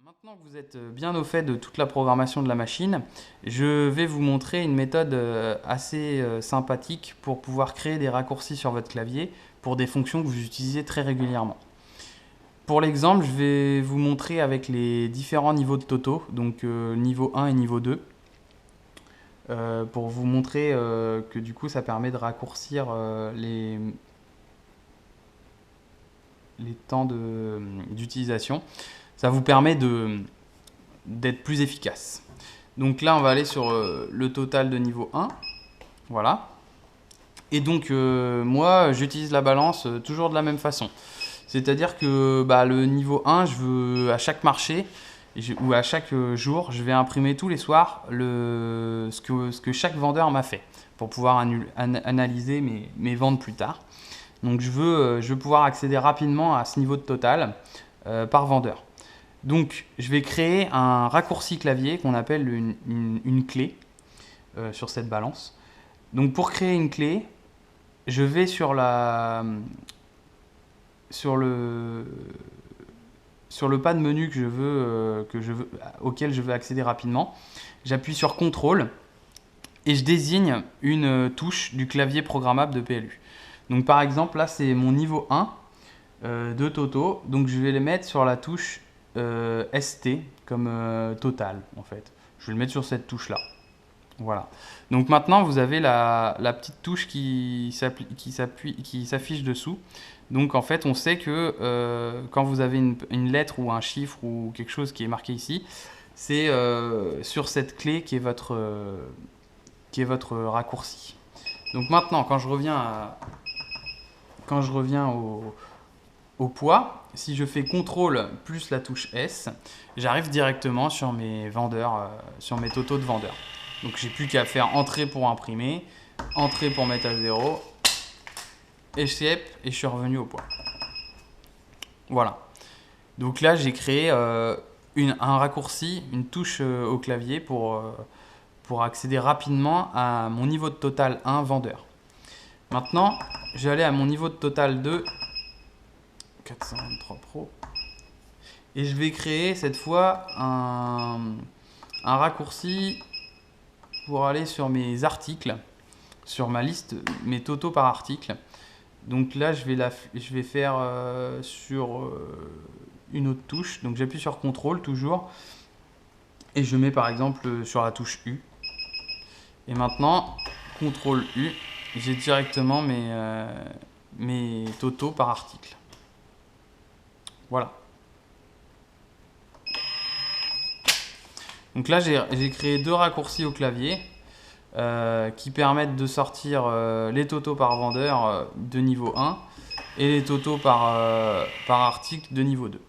Maintenant que vous êtes bien au fait de toute la programmation de la machine, je vais vous montrer une méthode assez sympathique pour pouvoir créer des raccourcis sur votre clavier pour des fonctions que vous utilisez très régulièrement. Pour l'exemple, je vais vous montrer avec les différents niveaux de Toto, donc niveau 1 et niveau 2, pour vous montrer que du coup ça permet de raccourcir les temps d'utilisation. Ça vous permet d'être plus efficace. Donc là, on va aller sur le total de niveau 1. Voilà. Et donc, moi, j'utilise la balance toujours de la même façon. C'est-à-dire que le niveau 1, je veux à chaque marché ou à chaque jour, je vais imprimer tous les soirs ce que chaque vendeur m'a fait pour pouvoir analyser mes ventes plus tard. Donc, je veux pouvoir accéder rapidement à ce niveau de total par vendeur. Donc, je vais créer un raccourci clavier qu'on appelle une clé sur cette balance. Donc, pour créer une clé, je vais sur le pas de menu auquel je veux accéder rapidement. J'appuie sur CTRL et je désigne une touche du clavier programmable de PLU. Donc, par exemple, là, c'est mon niveau 1 de Toto. Donc, je vais les mettre sur la touche ST comme total en fait. Je vais le mettre sur cette touche là. Voilà. Donc maintenant vous avez la petite touche qui s'affiche dessous. Donc en fait on sait que quand vous avez une lettre ou un chiffre ou quelque chose qui est marqué ici, c'est sur cette clé qui est votre raccourci. Donc maintenant quand je reviens au poids, si je fais CTRL plus la touche S, j'arrive directement sur mes vendeurs, sur mes totaux de vendeurs. Donc j'ai plus qu'à faire entrée pour imprimer, entrée pour mettre à 0, escape et je suis revenu au poids. Voilà. Donc là j'ai créé un raccourci, une touche au clavier pour accéder rapidement à mon niveau de total 1 vendeur. Maintenant, je vais aller à mon niveau de total 2 423 Pro. Et je vais créer cette fois un raccourci pour aller sur mes articles, sur ma liste, mes totaux par article. Donc là, je vais faire sur une autre touche. Donc j'appuie sur CTRL toujours. Et je mets par exemple sur la touche U. Et maintenant, CTRL U, j'ai directement mes totaux par article. Voilà. Donc là, j'ai créé deux raccourcis au clavier qui permettent de sortir les totaux par vendeur de niveau 1 et les totaux par article de niveau 2.